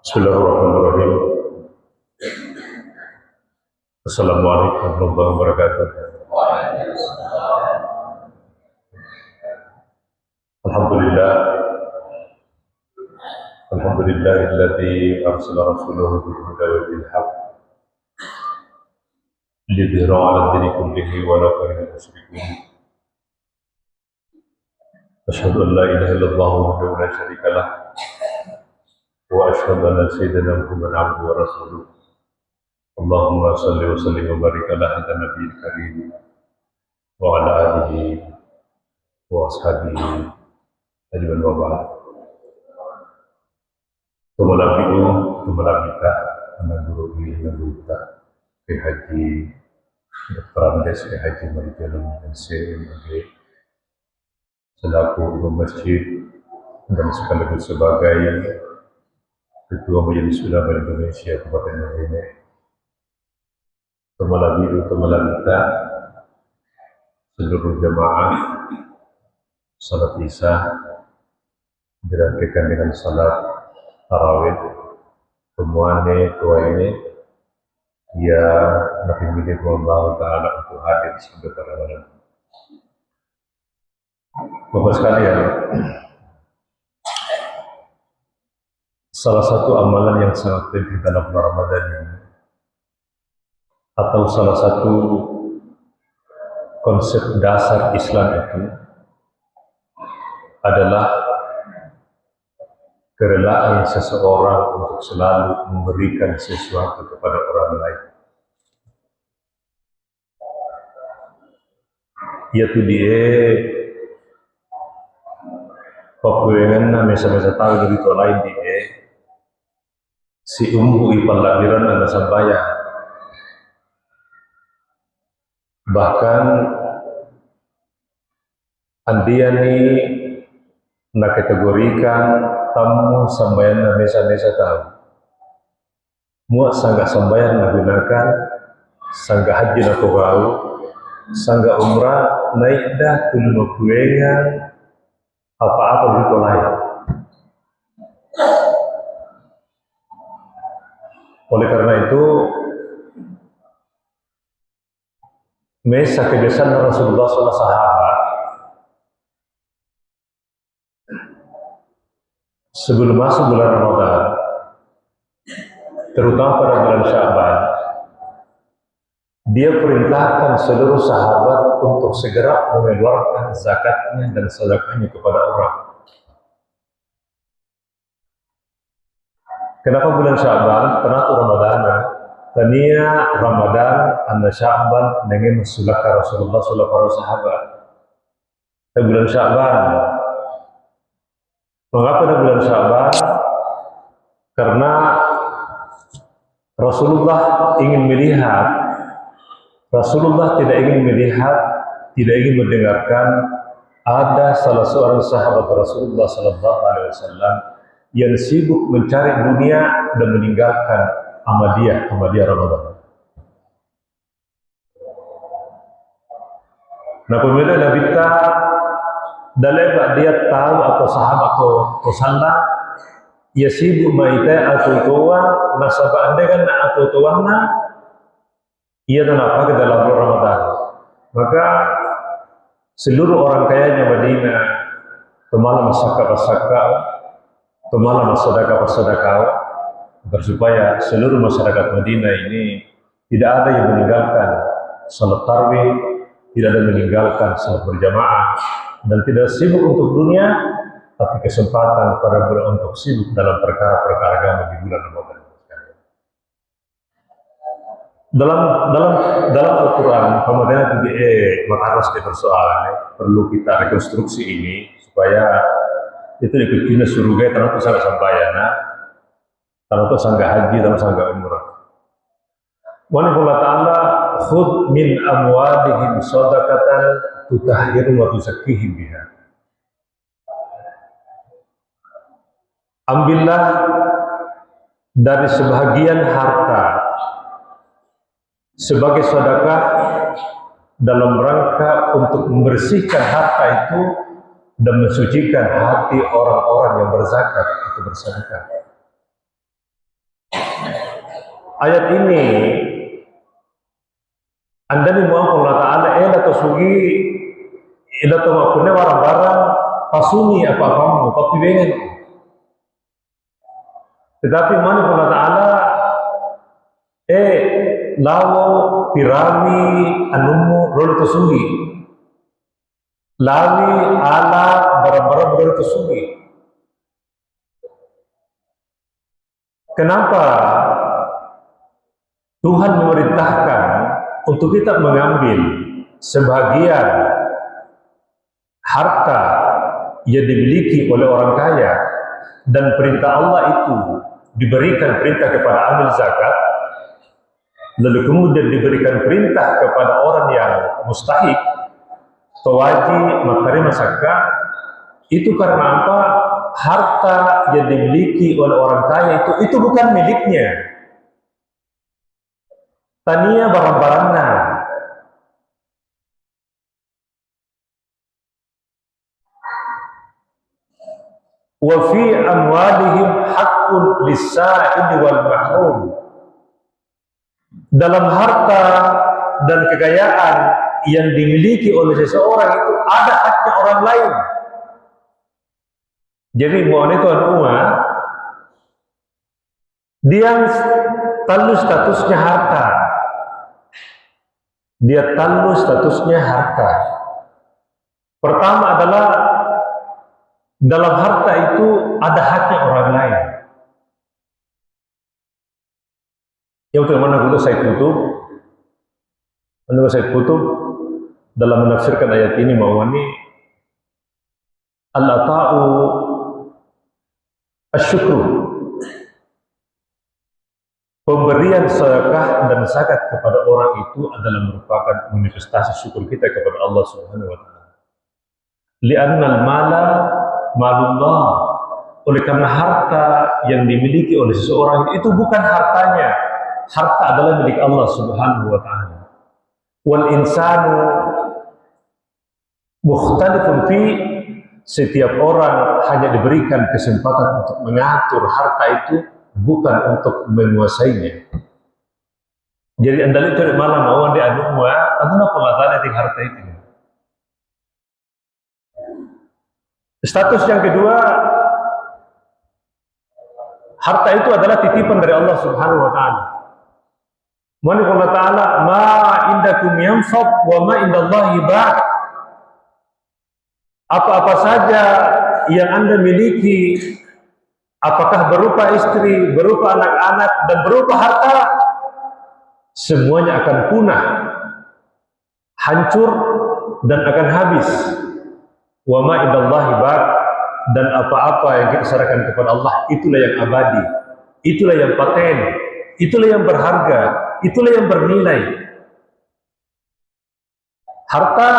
Bismillahirrahmanirrahim. Assalamualaikum warahmatullahi wabarakatuh. Alhamdulillah. Alhamdulillahilladzi arsala rasulahu bil huda wa dinil haqq liyudhhirahu 'ala ad-dini kullihi walau karihal musyrikun. Asyhadu an la ilaha illallah wahdahu la syarika lah wa asyhadu anna sayyidana Muhammadan 'abduhu wa rasuluh. Allahumma shalli wa sallim wa barik ala hadzal nabiyil karim wa ala alihi wa ashabihi ajmain wa ba'd. Tumalabita anak guru ini kita ke haji Dr. Andes ke haji Marijalun sebagai selaku imam masjid dan sekaligus sebagai Ketua Majelis Ulama Indonesia Kabupaten Madinah. Tumalabita seluruh jamaah salat Isya dilanjutkan dengan salat tarawih. Semuanya tua ini ya Nabi milik Allah Ta'ala untuk hadir sebagai para Bapak sekalian, salah satu amalan yang sangat penting dalam Ramadan ini, atau salah satu konsep dasar Islam itu adalah kerelaan seseorang untuk selalu memberikan sesuatu kepada orang lain. Yaitu dia papuengan na mesa-mesa tahu dari to lain dia si umbu ipal labiran anda sambaya. Bahkan andiani nak kategorikan tamu sambayan na mesa-mesa tahu. Muat sangga sambayan na gunakan, sangga haji na kogau, sangga umrah naik dah tulun kuengan apa-apa begitu lain. Oleh karena itu, mesa kebiasaan Rasulullah SAW sebelum masuk bulan Ramadan, terutama pada bulan Sya'ban, dia perintahkan seluruh sahabat untuk segera mengeluarkan zakatnya dan sedekahnya kepada orang. Kenapa bulan Sya'ban? Karena itu Ramadan. Tania Ramadan, anda Sya'ban dengan sulaka Rasulullah sallallahu alaihi wasallam. Bulan Sya'ban. Mengapa ada bulan Sya'ban? Karena Rasulullah ingin melihat, Rasulullah tidak ingin melihat, tidak ingin mendengarkan ada salah seorang sahabat Rasulullah sallallahu alaihi wasallam yang sibuk mencari dunia dan meninggalkan amaliyah Ramadan. Nah, pemirsa Nabi daleba dia tahu atau sahabat atau sanda ia sibuk maite atau tua nasabah anda kan atau tuanna ia dan apa ke dalam bulan Ramadan. Maka seluruh orang kayanya Madinah kemana masyarakat kemana masyarakat agar supaya seluruh masyarakat Madinah ini tidak ada yang meninggalkan salat tarawih, tidak ada yang meninggalkan salat berjamaah, dan tidak sibuk untuk dunia, tapi kesempatan pada bulan untuk sibuk dalam perkara-perkara agama di bulan Ramadan. Dalam Al-Quran, pemerintah maka harus persoalan perlu kita rekonstruksi ini supaya itu dikutipnya surga tanah itu sangat sambayana, tanah itu sangga haji, tanah sangga umrah. Wa Allah Ta'ala khud min amwalihim shadaqatan tutahhiru wa tuzakkihim biha. Ambillah dari sebahagian harta sebagai sedekah dalam rangka untuk membersihkan harta itu dan mensucikan hati orang-orang yang berzakat atau bersedekah. ayat ini anda ni mau Allah Ta'ala atau sugi ila to mapune barang-barang pasuni apa kamu tapi bengen. Tetapi mana Allah Ta'ala lawo pirami anumu rolo to sugi lawi ala barang-barang rolo to sugi. Kenapa Tuhan memerintahkan untuk kita mengambil sebagian harta yang dimiliki oleh orang kaya, dan perintah Allah itu diberikan perintah kepada amil zakat, lalu kemudian diberikan perintah kepada orang yang mustahik, tawaji, makarima zakat, itu karena apa? Harta yang dimiliki oleh orang kaya itu bukan miliknya. Tania barang-barangnya. Wa fi amwalihim haqqun lis-sa'ili wal mahrum. Dalam harta dan kekayaan yang dimiliki oleh seseorang itu ada haknya orang lain. Jadi mohon itu dia talu statusnya harta. Dia talu statusnya harta. Pertama adalah dalam harta itu ada haknya orang lain. Yang mana guru saya kutub dalam menafsirkan ayat ini mawani al-ata'u asyukru, pemberian sedekah dan zakat kepada orang itu adalah merupakan manifestasi syukur kita kepada Allah Subhanahu wa taala. Li'annal mala malullah, oleh karena harta yang dimiliki oleh seseorang itu bukan hartanya. Harta adalah milik Allah Subhanahu wa taala. Wal insanu mukhtalifun fi, setiap orang hanya diberikan kesempatan untuk mengatur harta itu, bukan untuk menguasainya. Jadi anda lihat malam awan di anumwa, aduna pengatanya di harta itu. Status yang kedua, harta itu adalah titipan dari Allah Subhanahu wa taala. Mana Allah Ta'ala, ma indakum yanfad wa ma indallahi baq. Apa-apa saja yang anda miliki, apakah berupa istri, berupa anak-anak, dan berupa harta, semuanya akan punah, hancur, dan akan habis. Wa ma indallahi baq, dan apa-apa yang kita serahkan kepada Allah, itulah yang abadi, itulah yang paten, itulah yang berharga, itulah yang bernilai. Harta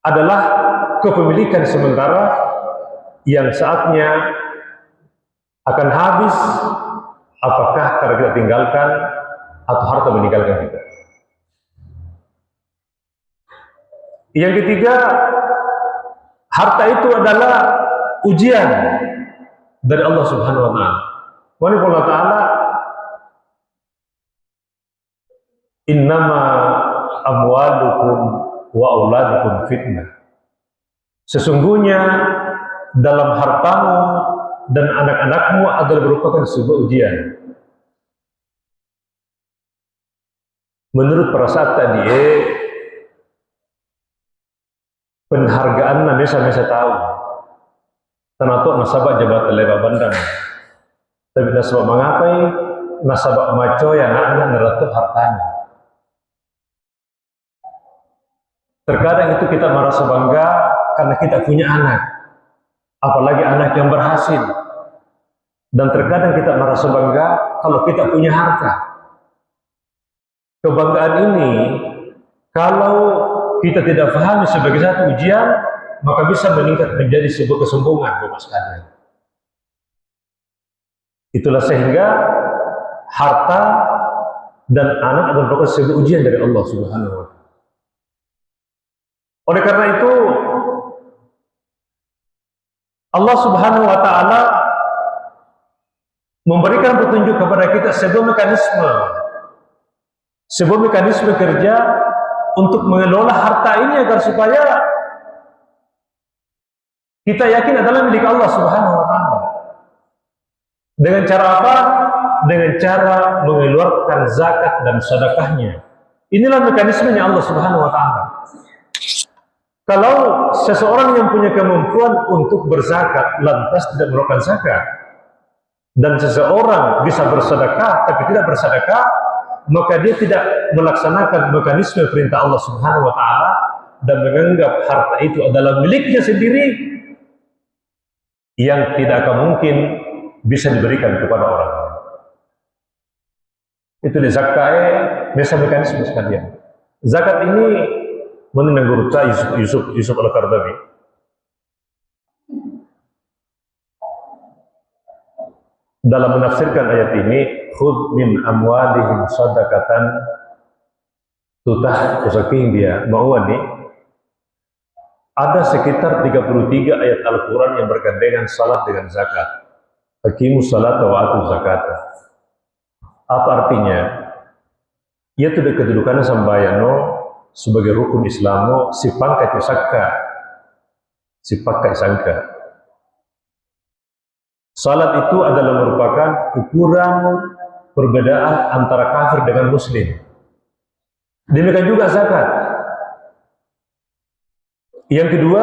adalah kepemilikan sementara yang saatnya akan habis, apakah karena kita tinggalkan atau harta meninggalkan kita. Yang ketiga, harta itu adalah ujian dari Allah Subhanahu wa taala. Wa Allah Ta'ala, innama amwalukum wa auladukum fitnah. Sesungguhnya dalam hartamu dan anak-anakmu adalah merupakan sebuah ujian. Menurut perasaan tadi, penghargaan na mesa-mesa tahu. Tanato nasabak jabatan leba bandang. Tapi nasabak mengapai, nasabak maco yang anak neratu hartanya. Terkadang itu kita merasa bangga karena kita punya anak, apalagi anak yang berhasil. Dan terkadang kita merasa bangga kalau kita punya harta. Kebanggaan ini, kalau kita tidak pahami sebagai satu ujian, maka bisa meningkat menjadi sebuah kesombongan, Bapak sekalian. Itulah sehingga harta dan anak adalah merupakan sebuah ujian dari Allah Subhanahu wa taala. Oleh karena itu, Allah Subhanahu wa taala memberikan petunjuk kepada kita sebuah mekanisme kerja untuk mengelola harta ini agar supaya kita yakin adalah milik Allah Subhanahu wa Ta'ala. Dengan cara apa? Dengan cara mengeluarkan zakat dan sedekahnya. Inilah mekanismenya Allah Subhanahu wa Ta'ala. Kalau seseorang yang punya kemampuan untuk berzakat lantas tidak mengeluarkan zakat, dan seseorang bisa bersedekah tapi tidak bersedekah, maka dia tidak melaksanakan mekanisme perintah Allah Subhanahu wa Ta'ala dan menganggap harta itu adalah miliknya sendiri yang tidak akan mungkin bisa diberikan kepada orang lain. Itu di zakat, mekanisme sekalian. Zakat ini menurut Yusuf Al-Qaradawi, dalam menafsirkan ayat ini, khudh min amwalihim shadaqatan tutahhiruhum dia ma'wani. Ada sekitar 33 ayat Al-Quran yang bergandengan salat dengan zakat. Aqimus salata wa atuz zakata. Apa artinya? Yaitu kedudukannya sambayano sebagai rukun Islamo sipangka tusakka, sipakka isangka. Salat itu adalah merupakan ukuran perbedaan antara kafir dengan muslim. Demikian juga zakat. Yang kedua,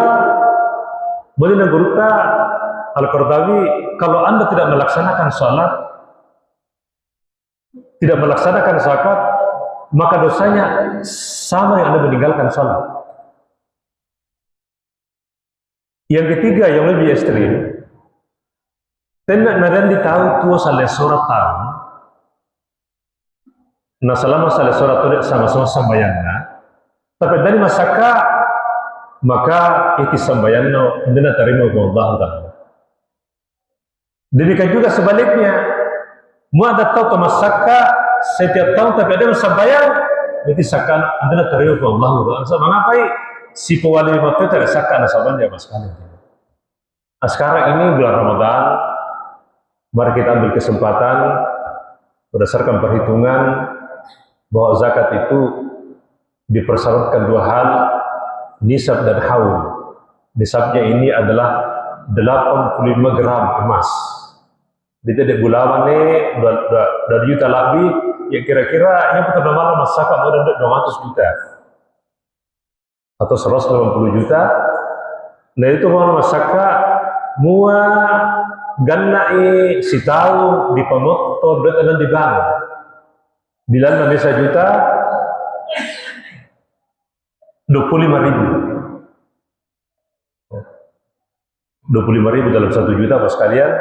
menurut Gurta Al-Qaradawi, kalau Anda tidak melaksanakan salat, tidak melaksanakan zakat, maka dosanya sama yang Anda meninggalkan salat. Yang ketiga, yang lebih ekstrim, tendak nadan ditahu tua saleh surat tahu. Nah selama saleh surat itu sama-sama sambayana, tapi dari masaka maka iki sambayana hendaknya terima Allah Ta'ala. Demikian juga sebaliknya, mu ada tahu masaka setiap tahun tapi ada sambayan, berarti sakan hendaknya terima Allah Ta'ala. So, mengapai si pewali waktu itu ada sakan nasaban ya mas kalian. Nah, sekarang ini bulan Ramadan. Mari kita ambil kesempatan berdasarkan perhitungan bahwa zakat itu dipersyaratkan dua hal, nisab dan haul. Nisabnya ini adalah 85 gram emas. Jadi di bulan ini dari juta lebih, ya kira-kira yang pertama malam zakat udah 200 juta atau 180 juta. Nah itu malam zakat mua ganai si tahu di pemotor dan di bank bilang 1 juta 25.000 dalam 1 juta pas kalian.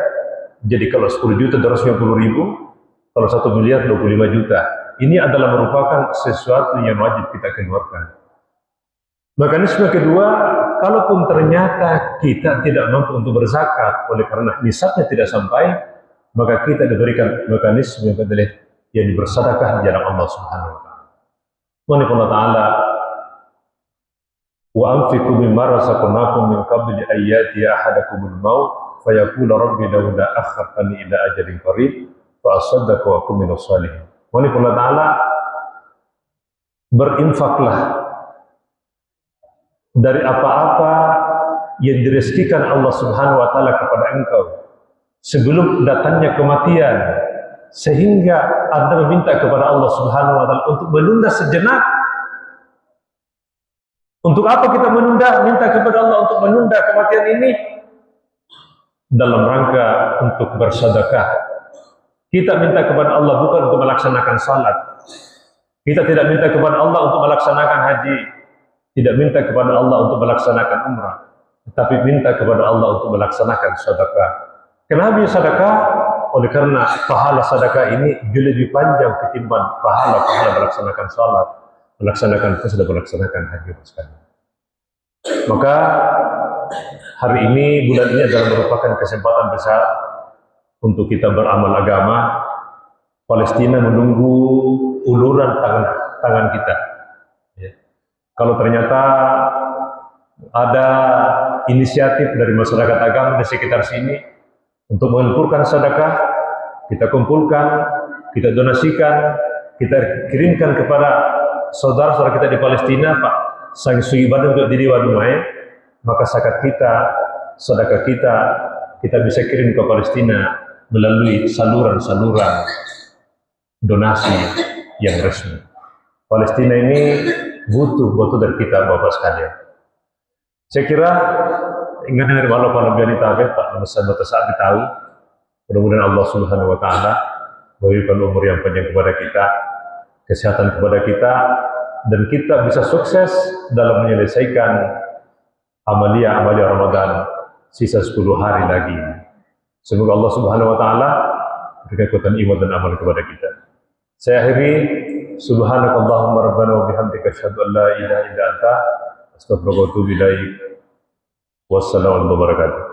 Jadi kalau 10 juta 250.000, kalau 1 miliar 25 juta. Ini adalah merupakan sesuatu yang wajib kita keluarkan. Mekanisme kedua, kalaupun ternyata kita tidak mampu untuk berzakat oleh karena nisabnya tidak sampai, maka kita diberikan mekanisme yang bersedekah di jalan Allah Subhanahu wa Ta'ala. Allah Ta'ala, wa anfiqu mimma razaqnakum min qabli an ya'tiya ahadakumul maut fayaqulu rabbi laula akhartani ila ajalin qarib fa asaddaqu wa akum minas shalihin. Allah Ta'ala, berinfaklah dari apa-apa yang direzekikan Allah Subhanahu wa Ta'ala kepada engkau sebelum datangnya kematian, sehingga Anda meminta kepada Allah Subhanahu wa Ta'ala untuk menunda sejenak. Untuk apa kita menunda? Minta kepada Allah untuk menunda kematian ini dalam rangka untuk bersedekah. Kita minta kepada Allah bukan untuk melaksanakan salat. Kita tidak minta kepada Allah untuk melaksanakan haji. Tidak minta kepada Allah untuk melaksanakan umrah, tetapi minta kepada Allah untuk melaksanakan sedekah. Kenapa sedekah? Oleh karena pahala sedekah ini lebih panjang ketimbang pahala melaksanakan salat, melaksanakan puasa dan melaksanakan haji sekalian. Maka hari ini, bulan ini adalah merupakan kesempatan besar untuk kita beramal agama. Palestina menunggu uluran tangan kita. Kalau ternyata ada inisiatif dari masyarakat agama di sekitar sini untuk mengumpulkan sedekah, kita kumpulkan, kita donasikan, kita kirimkan kepada saudara-saudara kita di Palestina, Pak, sang ibadah untuk diri wadumai, maka zakat kita, sedekah kita bisa kirim ke Palestina melalui saluran-saluran donasi yang resmi. Palestina ini butuh dari kita, Bapak sekalian. Saya kira ingat dari Allah pada biani tabe Pak Namasal Batasat ditahu. Mudah-mudahan Allah Subhanahu Wa Taala memberikan umur yang panjang kepada kita, kesehatan kepada kita, dan kita bisa sukses dalam menyelesaikan amalia Ramadan sisa 10 hari lagi. Semoga Allah Subhanahu Wa Taala berikan kekuatan iman dan amal kepada kita. Saya akhiri, subhanakallahumma rabbana wa bihamdika asyhadu an la ilaha illa anta astaghfiruka wa atubu ilaik. Wassalamualaikum warahmatullahi wabarakatuh.